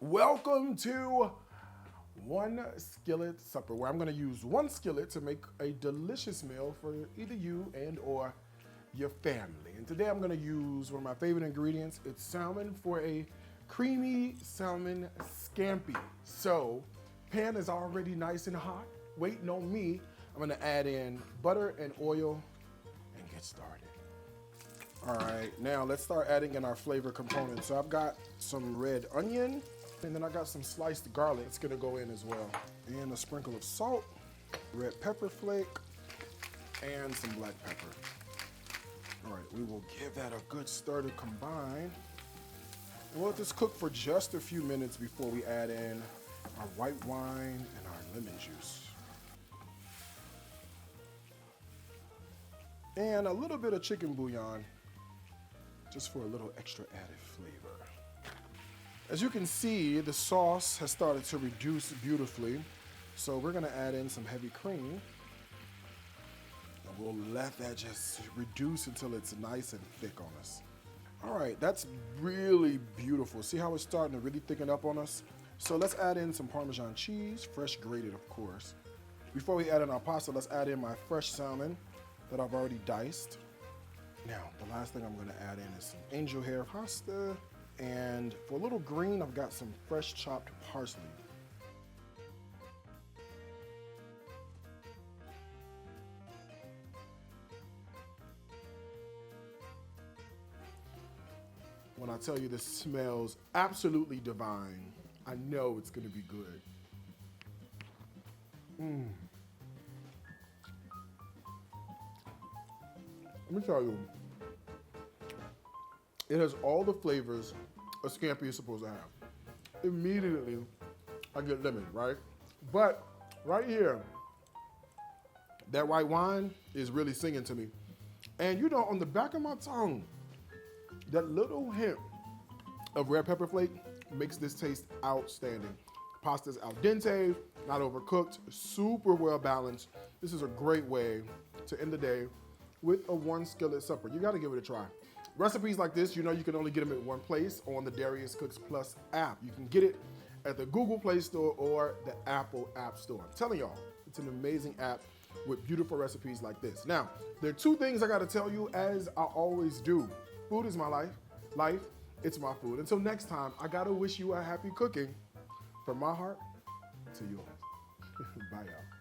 Welcome to One Skillet Supper, where I'm gonna use one skillet to make a delicious meal for either you and or your family. And today I'm gonna use one of my favorite ingredients. It's salmon for a creamy salmon scampi. So, pan is already nice and hot, waiting on me. I'm gonna add in butter and oil and get started. All right, now let's start adding in our flavor components. So I've got some red onion, and then I got some sliced garlic. It's gonna go in as well. And a sprinkle of salt, red pepper flake, and some black pepper. All right, we will give that a good stir to combine. We'll let this cook for just a few minutes before we add in our white wine and our lemon juice. And a little bit of chicken bouillon, just for a little extra added flavor. As you can see, the sauce has started to reduce beautifully. So we're gonna add in some heavy cream. And we'll let that just reduce until it's nice and thick on us. All right, that's really beautiful. See how it's starting to really thicken up on us? So let's add in some Parmesan cheese, fresh grated of course. Before we add in our pasta, let's add in my fresh salmon that I've already diced. Now, the last thing I'm gonna add in is some angel hair pasta. And for a little green, I've got some fresh chopped parsley. When I tell you this smells absolutely divine, I know it's gonna be good. Let me tell you, it has all the flavors a scampi is supposed to have. Immediately, I get lemon, right? But right here, that white wine is really singing to me. And you know, on the back of my tongue, that little hint of red pepper flake makes this taste outstanding. Pasta's al dente, not overcooked, super well balanced. This is a great way to end the day with a one skillet supper. You gotta give it a try. Recipes like this, you know you can only get them at one place on the Darius Cooks Plus app. You can get it at the Google Play Store or the Apple App Store. I'm telling y'all, it's an amazing app with beautiful recipes like this. Now, there are two things I gotta tell you as I always do. Food is my life, it's my food. Until next time, I gotta wish you a happy cooking from my heart to yours. Bye y'all.